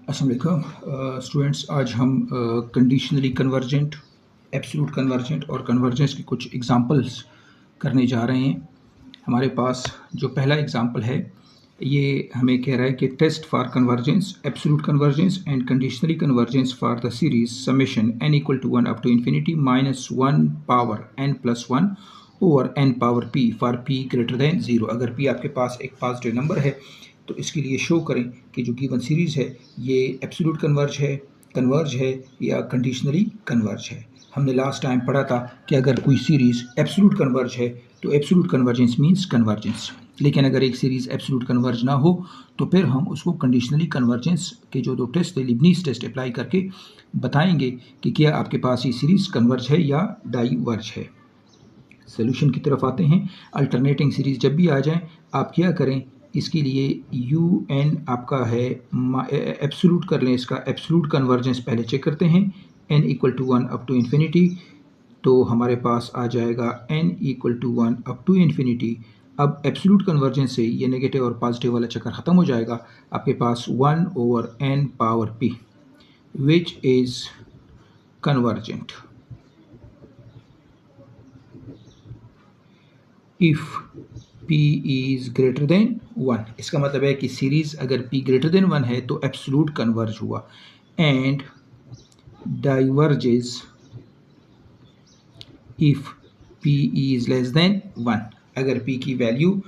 अस्सलाम वालेकुम स्टूडेंट्स। आज हम कंडीशनली कन्वर्जेंट, एब्सोल्यूट कन्वर्जेंट और कन्वर्जेंस के कुछ एग्जांपल्स करने जा रहे हैं। हमारे पास जो पहला एग्जांपल है ये हमें कह रहा है कि test for convergence, absolute convergence and conditionally convergence for the series summation n equal to 1 up to infinity minus 1 power n plus 1 over n power p for p greater than 0। अगर p आपके पास एक positive number है तो इसके लिए show करें कि जो गिवन सीरीज़ है ये एब्सोल्यूट कन्वर्ज है या कंडीशनली कन्वर्ज है। हमने लास्ट टाइम पढ़ा था कि अगर कोई सीरीज़ एब्सोल्यूट कन्वर्ज है तो एब्सोल्यूट कन्वर्जेंस मींस कन्वर्जेंस, लेकिन अगर एक सीरीज़ एब्सोल्यूट कन्वर्ज ना हो तो फिर हम उसको कंडीशनली कन्वर्जेंस के जो दो टेस्ट है, लिबनीज़ टेस्ट अप्लाई करके बताएंगे कि क्या आपके पास ये सीरीज़ कन्वर्ज है या डाइवर्ज है। सोल्यूशन की तरफ आते हैं। अल्टरनेटिंग सीरीज़ जब भी आ जाए आप क्या करें, इसके लिए यू एन आपका है एब्सोल्यूट कर लें, इसका एब्सोल्यूट कन्वर्जेंस पहले चेक करते हैं। N equal to 1 up to infinity, तो हमारे पास आ जाएगा n equal to 1 up to infinity. अब एब्सोल्यूट कन्वर्जेंस से ये नेगेटिव और पॉजिटिव वाला चक्कर ख़त्म हो जाएगा। आपके पास 1 over n power p which is convergent if p is greater than 1। इसका मतलब है कि सीरीज़ अगर p ग्रेटर देन 1 है तो एब्सोल्यूट कन्वर्ज हुआ। And diverges if p is less than 1। अगर p की वैल्यू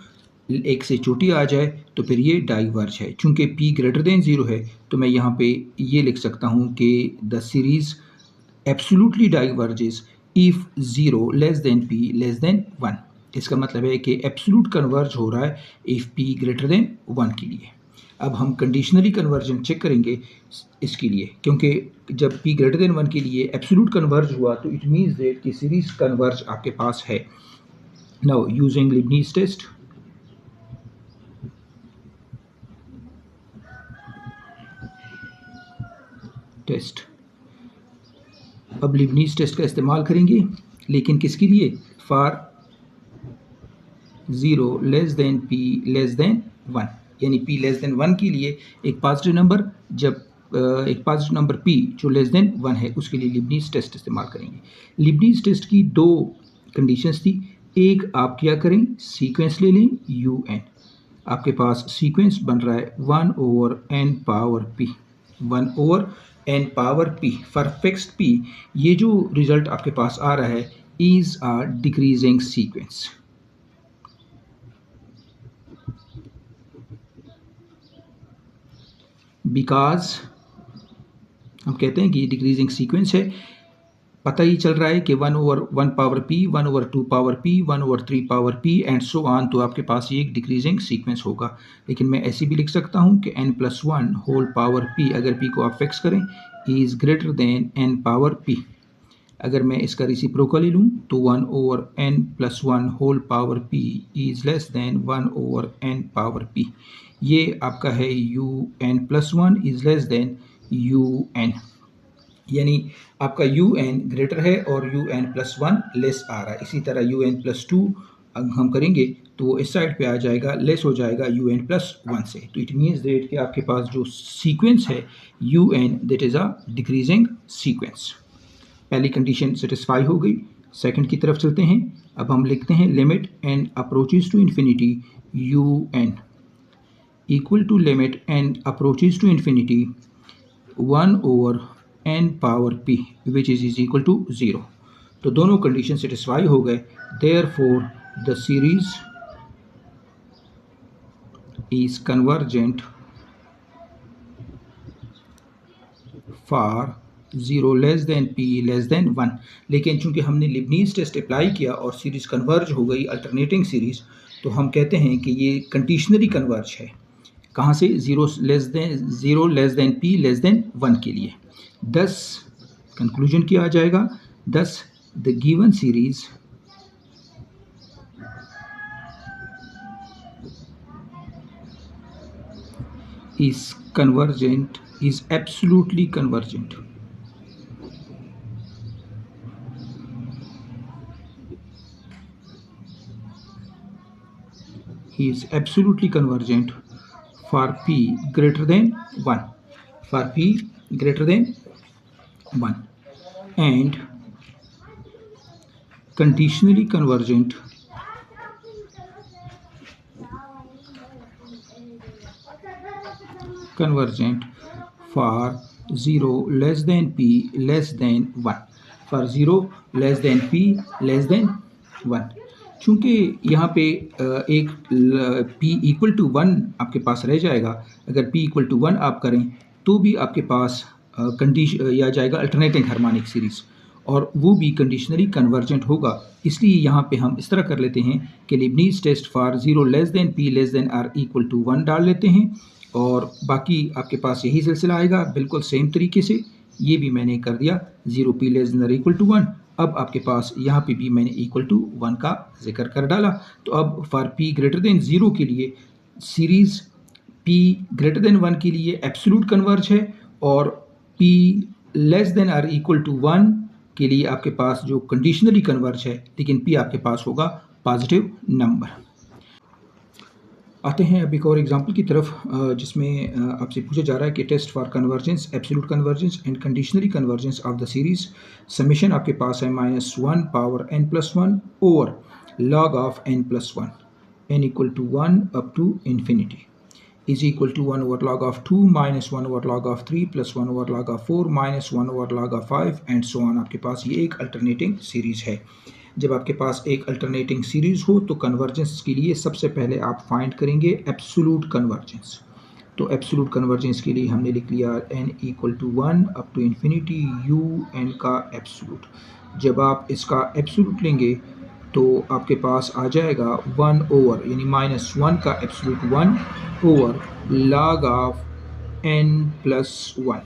एक से छोटी आ जाए तो फिर ये डाइवर्ज है। चूंकि p ग्रेटर देन 0 है तो मैं यहाँ पे ये लिख सकता हूँ कि the series absolutely diverges if 0 less than p less than 1। इसका मतलब है कि एब्सोल्यूट कन्वर्ज हो रहा है इफ़ p ग्रेटर देन 1 के लिए। अब हम कंडीशनली कन्वर्जन चेक करेंगे इसके लिए, क्योंकि जब p ग्रेटर देन 1 के लिए एब्सोल्यूट कन्वर्ज हुआ तो इट मीन्स दैट कि सीरीज कन्वर्ज आपके पास है। नाउ यूजिंग लिबनीज़ टेस्ट, अब लिबनीज़ टेस्ट का इस्तेमाल करेंगे, लेकिन किसके लिए? For 0 less than p less than 1, यानी p लेस देन 1 के लिए एक पॉजिटिव नंबर, जब एक पॉजिटिव नंबर p जो लेस देन 1 है उसके लिए लिबनीज़ टेस्ट इस्तेमाल करेंगे। लिबनीज़ टेस्ट की दो कंडीशंस थी। एक, आप क्या करें, सीक्वेंस ले लें un। आपके पास सीक्वेंस बन रहा है 1 over n power p, 1 over n power p for fixed p। ये जो रिजल्ट आपके पास आ रहा है is a decreasing sequence. Because हम कहते हैं कि ये डिक्रीजिंग सीक्वेंस है, पता ही चल रहा है कि 1 over 1 power p, 1 over 2 power p, 1 over 3 power p and so on, तो आपके पास ये एक डिक्रीजिंग सीक्वेंस होगा। लेकिन मैं ऐसे भी लिख सकता हूँ कि n plus 1 whole power p, अगर p को आप फिक्स करें, is greater than n power p। अगर मैं इसका रेसिप्रोकल ही लूँ तो 1 over n plus 1 whole power p is less than 1 over n power p। ये आपका है un plus 1 is less than un, यानी आपका un ग्रेटर है और un प्लस 1 लेस आ रहा है। इसी तरह un प्लस 2 हम करेंगे तो वो इस साइड पे आ जाएगा, लेस हो जाएगा un प्लस 1 से। तो इट मीन्स दैट कि आपके पास जो सीक्वेंस है un that is a decreasing sequence. पहली कंडीशन सेटिस्फाई हो गई। सेकंड की तरफ चलते हैं। अब हम लिखते हैं limit n approaches to infinity un equal to limit n approaches to infinity 1 over n power p which is equal to 0। तो दोनों कंडीशन सेटिस्फाई हो गए। Therefore the series is convergent for 0 less than p less than 1। लेकिन चूंकि हमने लिबनीज़ test apply किया और series converge हो गई, अल्टरनेटिंग सीरीज़, तो हम कहते हैं कि ये कंडीशनली कन्वर्ज है। कहाँ से? 0 less than p less than 1 के लिए। दस कंक्लूजन क्या आ जाएगा? दस the given series is convergent, is absolutely convergent. He is absolutely convergent for p greater than 1, for p greater than 1 and conditionally convergent for 0 less than p less than 1, for 0 less than p less than 1। चूँकि यहाँ पे एक p equal to 1 आपके पास रह जाएगा, अगर p equal to 1 आप करें तो भी आपके पास कंडीशन या जाएगा अल्टरनेटिंग हार्मोनिक सीरीज़, और वो भी कंडीशनली कन्वर्जेंट होगा। इसलिए यहाँ पे हम इस तरह कर लेते हैं कि Leibniz test for 0 less than p less than r equal to 1 डाल लेते हैं, और बाकी आपके पास यही सिलसिला आएगा बिल्कुल सेम तरीके से। ये भी मैंने कर दिया 0 p less than r equal to 1। अब आपके पास यहाँ पे भी मैंने इक्वल टू 1 का जिक्र कर डाला। तो अब फॉर p ग्रेटर देन 0 के लिए सीरीज़ p ग्रेटर देन 1 के लिए एब्सोल्यूट कन्वर्ज है, और p less than r equal to 1 के लिए आपके पास जो कंडीशनली कन्वर्ज है, लेकिन p आपके पास होगा पॉजिटिव नंबर। आते हैं अब एक और एग्जांपल की तरफ, जिसमें आपसे पूछा जा रहा है कि test for convergence, absolute convergence and conditionally convergence of the series. Summation आपके पास है -1 power n+1 over log of n+1 n equal to 1 up to infinity is equal to 1 over log of 2 -1 over log of 3 + 1 over log of 4 -1 over log of 5 and so on. आपके पास ये एक alternating series है। जब आपके पास एक alternating series हो तो कन्वर्जेंस के लिए सबसे पहले आप फाइंड करेंगे एब्सोल्यूट कन्वर्जेंस। तो एब्सोल्यूट कन्वर्जेंस के लिए हमने लिख लिया n equal to 1 up to infinity u n का एब्सोल्यूट। जब आप इसका एब्सोल्यूट लेंगे तो आपके पास आ जाएगा 1 ओवर यानी -1 का absolute 1 over log of n+1।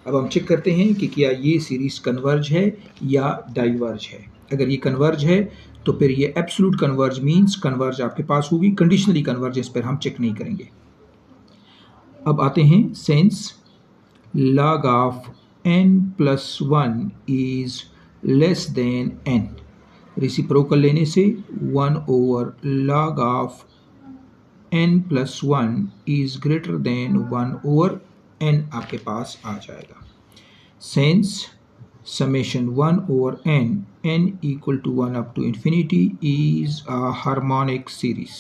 अब हम चेक करते हैं कि क्या ये सीरीज़ कन्वर्ज है या डाइवर्ज है। अगर ये कन्वर्ज है तो फिर ये एब्सोल्यूट कन्वर्ज मींस कन्वर्ज आपके पास होगी, कंडीशनली कन्वर्जेंस पर हम चेक नहीं करेंगे। अब आते हैं sense log of n+1 is less than n, reciprocal लेने से 1 over log of n+1 is greater than 1 over n आपके पास आ जाएगा। Sense summation 1 over n equal to 1 up to infinity is a harmonic series.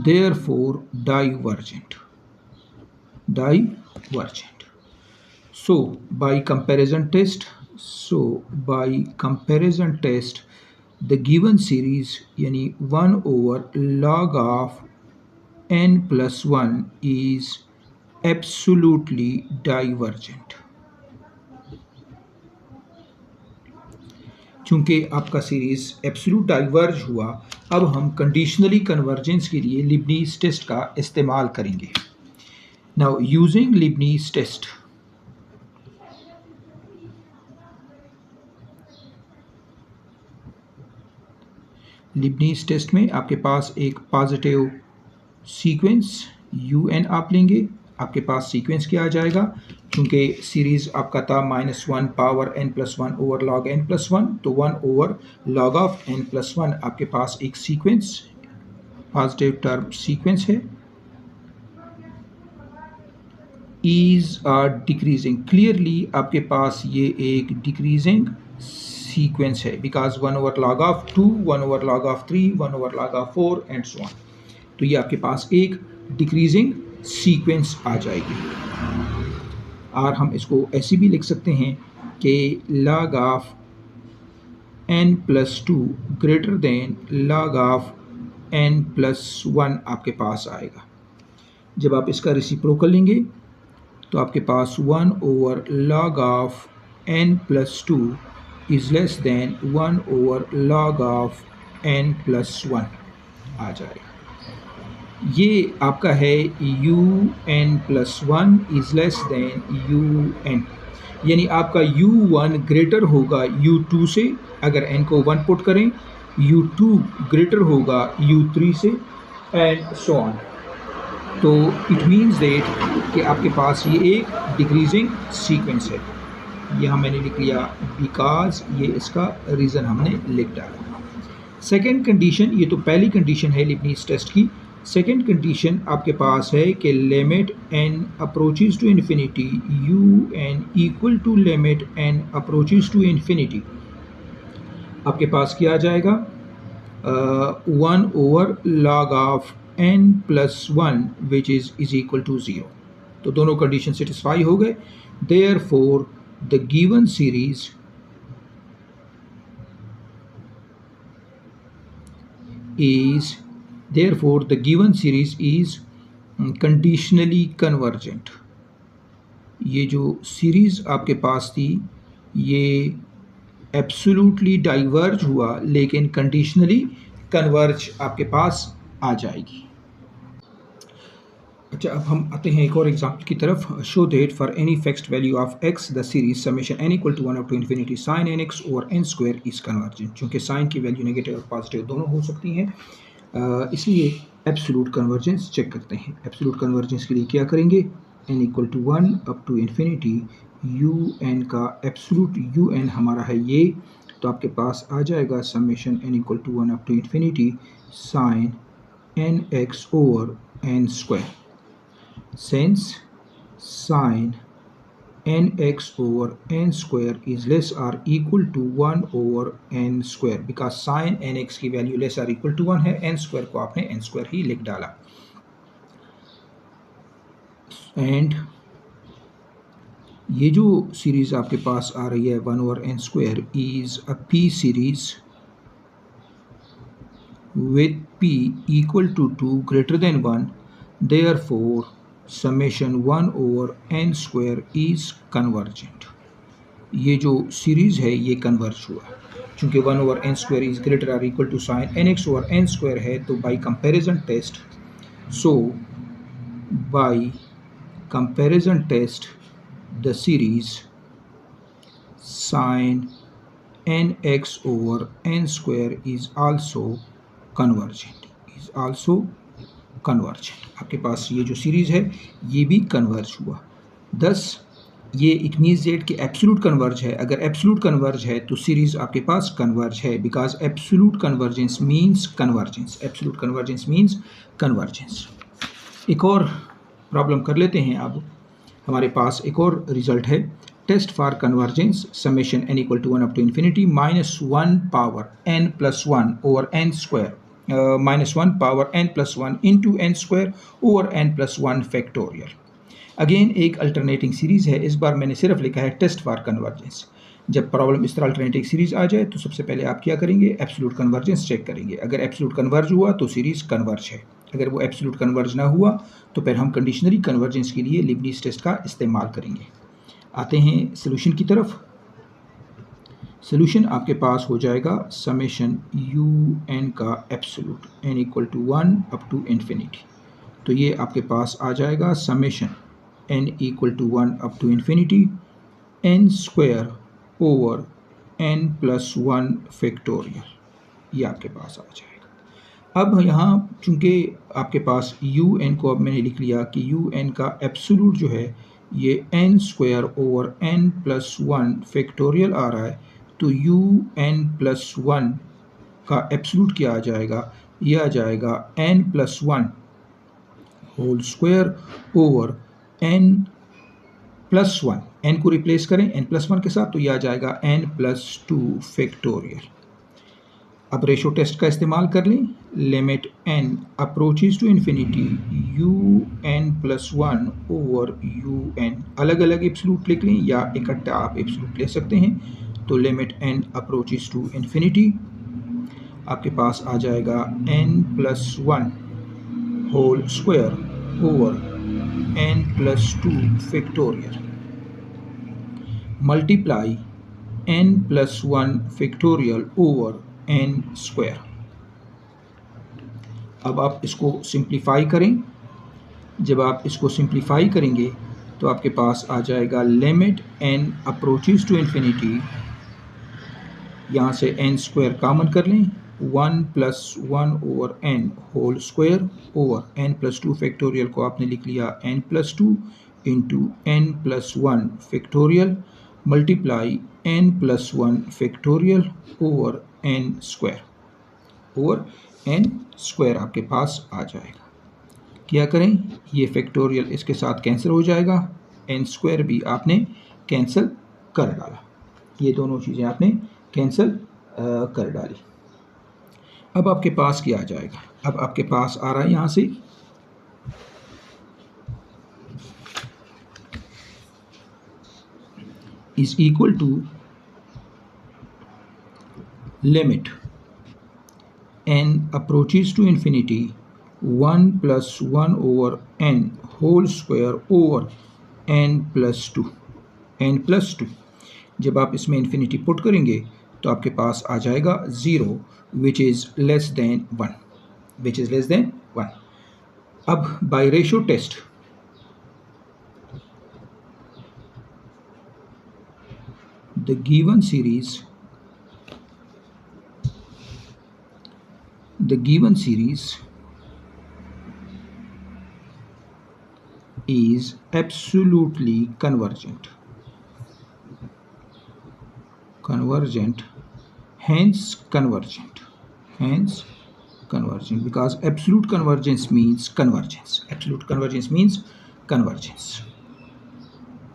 Therefore divergent. So by comparison test the given series यानी 1 over log of n+1 is absolutely divergent। चूंकि आपका series absolute diverge हुआ, अब हम conditionally convergence के लिए लीबनीज़ test का इस्तेमाल करेंगे। नाउ यूजिंग लीबनीज़ टेस्ट, लीबनीज़ टेस्ट में आपके पास एक पॉजिटिव सीक्वेंस un आप लेंगे। आपके पास सीक्वेंस क्या आ जाएगा, क्योंकि सीरीज़ आपका था -1 power n+1 over log n+1, तो 1 ओवर log ऑफ n+1 आपके पास एक सीक्वेंस पॉजिटिव टर्म सीक्वेंस है। इज डिक्रीजिंग, क्लियरली आपके पास ये एक डिक्रीजिंग सीक्वेंस है, because 1 over log of 2, 1 over log of 3, 1 over log of 4 and so on. तो ये आपके पास एक डिक्रीजिंग सीक्वेंस आ जाएगी। और हम इसको ऐसे भी लिख सकते हैं कि log of n+2 greater than log of n+1 आपके पास आएगा। जब आप इसका रेसिप्रोकल लेंगे तो आपके पास 1 over log of n+2 is less than 1 over log of n+1 आ जाएगा। ये आपका है un+1 is less than un, यानी आपका u1 ग्रेटर होगा u2 से, अगर n को 1 पुट करें, u2 ग्रेटर होगा u3 से एंड सो ऑन। तो इट मीन्स दैट कि आपके पास ये एक डिक्रीजिंग सीक्वेंस है। यहाँ मैंने लिख लिया बिकॉज, ये इसका रीज़न हमने लिख डाला। सेकेंड कंडीशन, ये तो पहली कंडीशन है लीबनीज़ टेस्ट की, सेकेंड कंडीशन आपके पास है कि limit n approaches to infinity un equal to limit n approaches to infinity. आपके पास क्या आ जाएगा 1 over log of n plus 1 which is equal to 0। तो दोनों कंडीशन सेटिस्फाई हो गए। Therefore the given series is therefore the given series is conditionally convergent। ये जो सीरीज आपके पास थी ये एब्सोल्युटली डाइवर्ज हुआ लेकिन कंडीशनली कन्वर्ज आपके पास आ जाएगी। अच्छा, अब हम आते हैं एक और एग्जाम्पल की तरफ। Show that for any fixed value of x the series summation n equal to 1 up to infinity sine n x over n square is convergent. चूँकि साइन की वैल्यू नेगेटिव और पॉजिटिव दोनों हो सकती हैं, इसलिए एब्सोल्यूट कन्वर्जेंस चेक करते हैं। एब्सोल्यूट कन्वर्जेंस के लिए क्या करेंगे, n equal to 1 up to infinity un का एब्सोल्यूट un हमारा है ये, तो आपके पास आ जाएगा summation n equal to 1 up to infinity sine n x over n square. Since sin nx over n square is less or equal to 1 over n square, because sin nx की value less और equal to 1 है, n square को आपने n square ही लिख डाला। And ये जो series आपके पास आ रही है 1 over n square is a p series with p equal to 2 greater than 1, therefore summation 1 over n square is convergent. ये जो सीरीज है ये कन्वर्ज हुआ चूँकि 1 over n square is greater और equal to sine nx over n square है, तो by comparison test by comparison test the series sine nx over n square is also convergent. आपके पास ये जो सीरीज है ये भी कन्वर्ज हुआ। दस ये इट मीन्स दैट कि एब्सोल्यूट कन्वर्ज है। अगर एब्सोल्यूट कन्वर्ज है तो सीरीज आपके पास कन्वर्ज है, because absolute convergence means convergence. Absolute convergence means convergence. एक और प्रॉब्लम कर लेते हैं। अब हमारे पास एक और रिजल्ट है, test for convergence summation n equal to 1 up to infinity minus 1 power n plus 1 over n square -1 power n plus 1 into n square over n plus 1 factorial. Again एक अल्टरनेटिंग सीरीज़ है, इस बार मैंने सिर्फ लिखा है test for convergence. जब problem इस तरह अल्टरनेटिंग सीरीज़ आ जाए तो सबसे पहले आप क्या करेंगे, एब्सोल्यूट कन्वर्जेंस चेक करेंगे। अगर एब्सोल्यूट कन्वर्ज हुआ तो सीरीज़ कन्वर्ज है, अगर वो एब्सोल्यूट कन्वर्ज ना हुआ तो फिर हम कंडीशनली कन्वर्जेंस के लिए लीबनिज़ टेस्ट का इस्तेमाल करेंगे। आते हैं सोल्यूशन की तरफ। सोल्यूशन आपके पास हो जाएगा समेशन यू एन का absolute n equal to 1 up to infinity. तो ये आपके पास आ जाएगा summation n equal to 1 up to infinity n square over n plus 1 factorial. ये आपके पास आ जाएगा। अब यहाँ चूँकि आपके पास यू एन को अब मैंने लिख लिया कि यू एन का एब्सोल्यूट जो है ये n square over n plus 1 factorial आ रहा है, तो यू एन प्लस 1 का एब्सोल्यूट क्या आ जाएगा, यह आ जाएगा n plus 1 whole square over n plus 1। n को रिप्लेस करें n प्लस 1 के साथ, तो यह आ जाएगा n प्लस 2 फैक्टोरियल। अब रेशो टेस्ट का इस्तेमाल कर लें, limit n approaches to infinity u n plus 1 over u n. अलग अलग एब्सोल्यूट लिख लें या इकट्ठा आप एब्सोल्यूट ले सकते हैं। तो limit n approaches to infinity आपके पास आ जाएगा n plus 1 whole square over n plus 2 factorial multiply n plus 1 factorial over n square. अब आप इसको सिंप्लीफाई करें। जब आप इसको सिंप्लीफाई करेंगे तो आपके पास आ जाएगा limit n approaches to infinity, यहाँ से n स्क्वायर कॉमन कर लें, 1 plus 1 over n whole square over n plus 2 factorial को आपने लिख लिया n plus 2 into n plus 1 factorial multiply n plus 1 factorial over n square आपके पास आ जाएगा। क्या करें, ये फैक्टोरियल इसके साथ कैंसिल हो जाएगा, n² भी आपने कैंसिल कर डाला, ये दोनों चीज़ें आपने कैंसिल कर डाली। अब आपके पास क्या आ जाएगा, अब आपके पास आ रहा है यहाँ से is equal to limit n approaches to infinity 1 plus 1 over n whole square over n plus 2। जब आप इसमें इन्फिनिटी पुट करेंगे तो आपके पास आ जाएगा 0 विच इज़ लेस देन 1, अब by ratio test the given series is absolutely convergent, hence convergent, because absolute convergence means convergence.